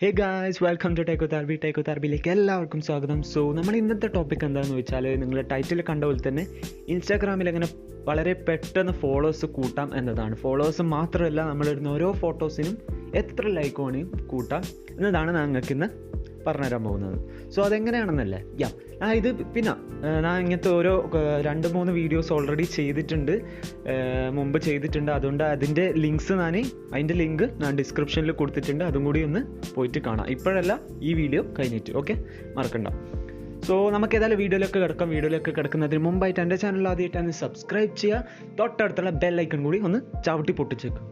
Hey guys, welcome to ടേക്കോ താർബിയിലേക്ക് എല്ലാവർക്കും സ്വാഗതം. So നമ്മൾ ഇന്നത്തെ ടോപ്പിക് എന്താണെന്ന് വെച്ചാൽ, നിങ്ങൾ ടൈറ്റിൽ കണ്ട പോലെ തന്നെ ഇൻസ്റ്റാഗ്രാമിൽ എങ്ങനെ വളരെ പെട്ടെന്ന് ഫോളോവേഴ്സ് കൂട്ടാം എന്നതാണ്. ഫോളോവേഴ്സ് മാത്രമല്ല, നമ്മളിടുന്ന ഓരോ ഫോട്ടോസിനും എത്ര ലൈക്ക് വേണമെയും കൂട്ടാം എന്നതാണ് നിങ്ങൾക്ക് ഇന്ന് പറഞ്ഞുതരാൻ പോകുന്നത്. സോ അതെങ്ങനെയാണെന്നല്ലേ ഇത് പിന്നെ ഞാൻ ഇങ്ങനത്തെ ഓരോ 2-3 വീഡിയോസ് ഓൾറെഡി മുമ്പ് ചെയ്തിട്ടുണ്ട്. അതുകൊണ്ട് അതിൻ്റെ ലിങ്ക് ഞാൻ ഡിസ്ക്രിപ്ഷനിൽ കൊടുത്തിട്ടുണ്ട്. അതും കൂടി ഒന്ന് പോയിട്ട് കാണാം. ഇപ്പോഴല്ല, ഈ വീഡിയോ കഴിഞ്ഞിട്ട്. ഓക്കെ, മറക്കണ്ട. സോ നമുക്ക് ഏതായാലും വീഡിയോയിലേക്ക് കിടക്കുന്നതിന് മുമ്പായിട്ട് എൻ്റെ ചാനൽ ആദ്യമായിട്ടാണ് സബ്സ്ക്രൈബ് ചെയ്യുക. തൊട്ടടുത്തുള്ള ബെൽ ഐക്കൺ കൂടി ഒന്ന് ചവിട്ടി പൊട്ടിച്ചേക്കും.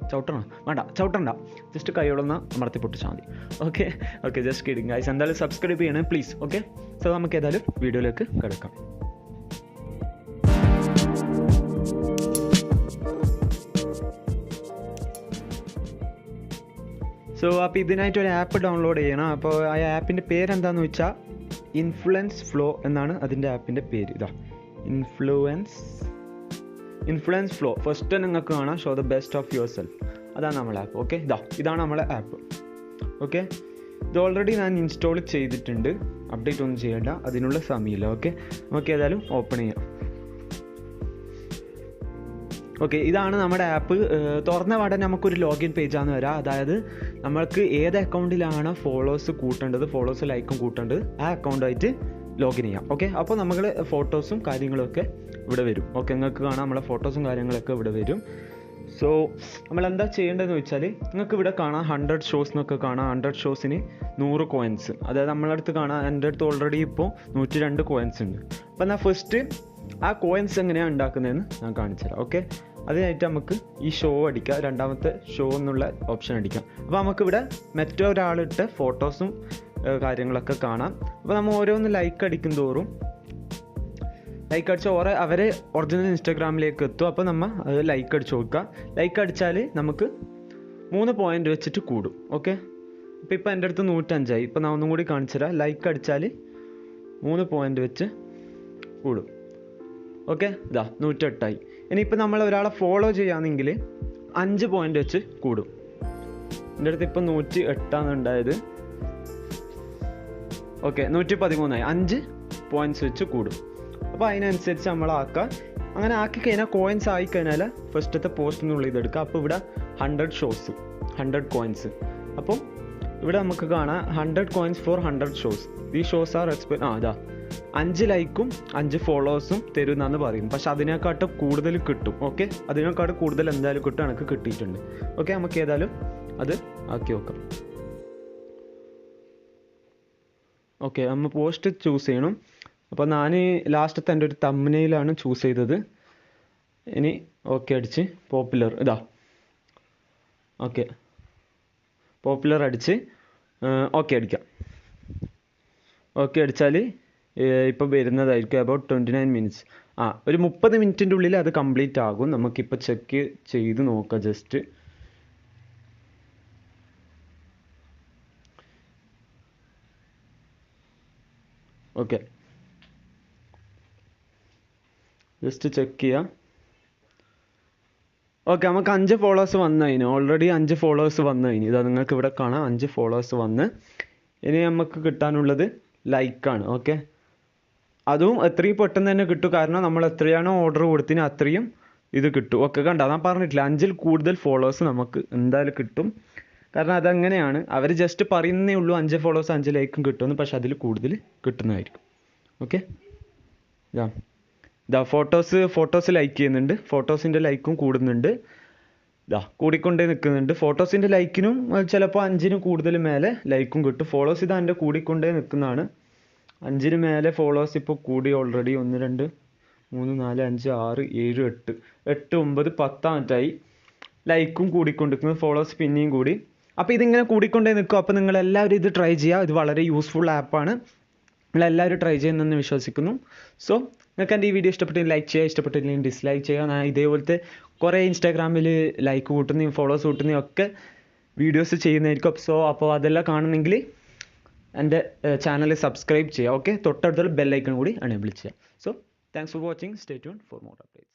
ചവിട്ടണ്ട, ജസ്റ്റ് കൈയോടൊന്ന് അമർത്തി പൊട്ടിച്ചാൽ മതി. Okay, just kidding guys. എന്തായാലും സബ്സ്ക്രൈബ് ചെയ്യണേ പ്ലീസ്. ഓക്കെ, സോ നമുക്ക് ഏതായാലും വീഡിയോയിലേക്ക് കിടക്കാം. സോ അപ്പോൾ ഇതിനായിട്ട് ഒരു ആപ്പ് ഡൗൺലോഡ് ചെയ്യണം. അപ്പോൾ ആ ആപ്പിൻ്റെ പേരെന്താണെന്ന് വെച്ചാൽ ഇൻഫ്ലുവൻസ് ഫ്ലോ എന്നാണ് അതിൻ്റെ ആപ്പിൻ്റെ പേര്. Influence flow. ഫസ്റ്റ് നിങ്ങൾക്ക് കാണാം show the best of your self. അതാണ് നമ്മളെ ആപ്പ്. ഓക്കെ, ഇതാണ് നമ്മളെ ആപ്പ്. ഓക്കെ, ഇത് ഓൾറെഡി ഞാൻ ഇൻസ്റ്റാൾ ചെയ്തിട്ടുണ്ട്. അപ്ഡേറ്റ് ഒന്നും ചെയ്യേണ്ട, അതിനുള്ള സമയമില്ല. ഓക്കെ, നമുക്ക് ഏതായാലും ഓപ്പൺ ചെയ്യാം. ഓക്കെ, ഇതാണ് നമ്മുടെ ആപ്പ്. തുറന്ന പാടെ നമുക്കൊരു ലോഗിൻ പേജാണ് വരാം. അതായത് നമ്മൾക്ക് ഏത് അക്കൗണ്ടിലാണ് ഫോളോവേഴ്സ് ലൈക്കും കൂട്ടേണ്ടത്, ആ അക്കൗണ്ടായിട്ട് ലോഗിൻ ചെയ്യാം. ഓക്കെ, അപ്പോൾ നമ്മൾ ഫോട്ടോസും കാര്യങ്ങളൊക്കെ ഇവിടെ വരും. ഓക്കെ, നിങ്ങൾക്ക് കാണാം നമ്മളെ ഫോട്ടോസും കാര്യങ്ങളൊക്കെ ഇവിടെ വരും. സോ നമ്മൾ എന്താ ചെയ്യേണ്ടതെന്ന് വെച്ചാൽ, നിങ്ങൾക്ക് ഇവിടെ കാണാം 100 ഷോസ് എന്നൊക്കെ കാണാം. 100 ഷോസിന് 100 കോയിൻസ്. അതായത് നമ്മളെ അടുത്ത് കാണാം, എൻ്റെ അടുത്ത് ഓൾറെഡി ഇപ്പോൾ 102 കോയിൻസ് ഉണ്ട്. അപ്പോൾ ഞാൻ ഫസ്റ്റ് ആ കോയിൻസ് എങ്ങനെയാണ് ഉണ്ടാക്കുന്നതെന്ന് ഞാൻ കാണിച്ചു തരാം. ഓക്കെ, അതിനായിട്ട് നമുക്ക് ഈ ഷോ അടിക്കാം. രണ്ടാമത്തെ ഷോ എന്നുള്ള ഓപ്ഷൻ അടിക്കാം. അപ്പോൾ നമുക്കിവിടെ മറ്റൊരാളിട്ട ഫോട്ടോസും കാര്യങ്ങളൊക്കെ കാണാം. അപ്പോൾ നമ്മൾ ഓരോന്ന് ലൈക്ക് അടിക്കും തോറും അവരെ ഒറിജിനൽ ഇൻസ്റ്റാഗ്രാമിലേക്ക് എത്തും. അപ്പോൾ നമ്മൾ അത് ലൈക്ക് അടിച്ച് നോക്കുക. ലൈക്ക് അടിച്ചാൽ നമുക്ക് 3 പോയിൻ്റ് വെച്ചിട്ട് കൂടും. ഓക്കെ, ഇപ്പോൾ എൻ്റെ അടുത്ത് 105 ഇപ്പോൾ ഞാൻ ഒന്നും കൂടി കാണിച്ചു തരാം. ലൈക്ക് അടിച്ചാൽ 3 പോയിൻ്റ് വെച്ച് കൂടും. ഓക്കെ, 108. ഇനിയിപ്പോൾ നമ്മൾ ഒരാളെ ഫോളോ ചെയ്യുകയാണെങ്കിൽ 5 പോയിൻ്റ് വെച്ച് കൂടും. എൻ്റെ അടുത്ത് ഇപ്പോൾ 108 ഉണ്ടായത്. ഓക്കെ, 113. 5 പോയിൻറ്റ്സ് വെച്ച് കൂടും. അപ്പോൾ അതിനനുസരിച്ച് നമ്മളാക്കുക. അങ്ങനെ ആക്കി കഴിഞ്ഞാൽ കോയിൻസ് ആയിക്കഴിഞ്ഞാൽ ഫസ്റ്റത്തെ പോസ്റ്റിനുള്ളിൽ ഇതെടുക്കുക. അപ്പോൾ ഇവിടെ 100 കോയിൻസ്. അപ്പോൾ ഇവിടെ നമുക്ക് കാണാം 100 കോയിൻസ് ഫോർ 100 ഷോസ്. ഈ ഷോസ് ആർ 5 ലൈക്കും 5 ഫോളോവേഴ്സും തരുമെന്നാണ് പറയുന്നത്. പക്ഷെ അതിനേക്കാട്ടും കൂടുതൽ കിട്ടും. ഓക്കെ, അതിനേക്കാട്ടും കൂടുതൽ എന്തായാലും കിട്ടും. എനിക്ക് കിട്ടിയിട്ടുണ്ട്. ഓക്കെ, നമുക്ക് ഏതായാലും അത് ആക്കി നോക്കാം. ഓക്കെ, നമ്മൾ പോസ്റ്റ് ചൂസ് ചെയ്യണം. അപ്പോൾ ഞാൻ ലാസ്റ്റത്തെ എൻ്റെ ഒരു തംബ്നെയിലാണ് ചൂസ് ചെയ്തത്. ഇനി ഓക്കെ അടിച്ച് പോപ്പുലർ പോപ്പുലർ അടിച്ച് ഓക്കെ അടിക്കാം. ഓക്കെ അടിച്ചാൽ ഇപ്പോൾ വരുന്നതായിരിക്കും അബൌട്ട് 29 മിനിറ്റ്സ്. ഒരു 30 മിനിറ്റിൻ്റെ ഉള്ളിൽ അത് കംപ്ലീറ്റ് ആകും. നമുക്കിപ്പോൾ ചെക്ക് ചെയ്ത് നോക്കാം. ജസ്റ്റ് ഓക്കെ, ചെക്ക് ചെയ്യാം. ഓക്കെ, നമുക്ക് 5 ഫോളോവേഴ്സ് വന്നതിന് ഓൾറെഡി 5 ഫോളോവേഴ്സ് വന്നതിന് ഇതാ നിങ്ങൾക്ക് ഇവിടെ കാണാം 5 ഫോളോവേഴ്സ് വന്ന്. ഇനി നമുക്ക് കിട്ടാനുള്ളത് ലൈക്കാണ്. ഓക്കെ, അതും എത്രയും പെട്ടെന്ന് തന്നെ കിട്ടും. കാരണം നമ്മൾ എത്രയാണോ ഓർഡർ കൊടുത്തിന് അത്രയും ഇത് കിട്ടും. ഓക്കെ, കണ്ടോ, ഞാൻ പറഞ്ഞിട്ടില്ല 5-ൽ കൂടുതൽ ഫോളോവേഴ്സ് നമുക്ക് എന്തായാലും കിട്ടും. കാരണം അതങ്ങനെയാണ്, അവർ ജസ്റ്റ് പറയുന്നേ ഉള്ളൂ 5 ഫോളോവേഴ്സ് 5 ലൈക്കും കിട്ടുമെന്ന്. പക്ഷെ അതിൽ കൂടുതൽ കിട്ടുന്നതായിരിക്കും. ഓക്കെ, ഫോട്ടോസ് ലൈക്ക് ചെയ്യുന്നുണ്ട്. ഫോട്ടോസിൻ്റെ ലൈക്കും കൂടുന്നുണ്ട്. കൂടിക്കൊണ്ടേ നിൽക്കുന്നുണ്ട്. ഫോട്ടോസിൻ്റെ ലൈക്കിനും ചിലപ്പോൾ 5-ന് കൂടുതൽ മേലെ ലൈക്കും കിട്ടും. ഫോളോസ് എൻ്റെ കൂടിക്കൊണ്ടേ നിൽക്കുന്നതാണ്. 5-ന് മേലെ ഫോളോവേഴ്സ് ഇപ്പോൾ കൂടി ഓൾറെഡി. 1 2 3 4 5 6 7 8 9 10 ലൈക്കും കൂടിക്കൊണ്ടിരിക്കുന്നത്. ഫോളോവേഴ്സ് പിന്നെയും കൂടി. അപ്പോൾ ഇതിങ്ങനെ കൂടിക്കൊണ്ടേ നിൽക്കും. അപ്പോൾ നിങ്ങളെല്ലാവരും ഇത് ട്രൈ ചെയ്യുക. ഇത് വളരെ യൂസ്ഫുൾ ആപ്പാണ്. നിങ്ങളെല്ലാവരും ട്രൈ ചെയ്യുന്നെന്ന് വിശ്വസിക്കുന്നു. സോ നിങ്ങൾക്ക് എൻ്റെ ഈ വീഡിയോ ഇഷ്ടപ്പെട്ടെങ്കിൽ ലൈക്ക് ചെയ്യുക, ഇഷ്ടപ്പെട്ടില്ലെങ്കിൽ ഡിസ്ലൈക്ക് ചെയ്യുക. ഞാൻ ഇതേപോലത്തെ കുറേ ഇൻസ്റ്റാഗ്രാമിൽ ലൈക്ക് കൂട്ടുന്നതും ഫോളോവേഴ്സ് കൂട്ടുന്നതും ഒക്കെ വീഡിയോസ് ചെയ്യുന്നതായിരിക്കും. അപ്പോൾ അതെല്ലാം കാണണമെങ്കിൽ എൻ്റെ ചാനൽ സബ്സ്ക്രൈബ് ചെയ്യുക. ഓക്കെ, തൊട്ടടുത്തുള്ള ബെൽ ഐക്കൺ കൂടി എനേബിൾ ചെയ്യുക. So thanks for watching. Stay tune for more updates.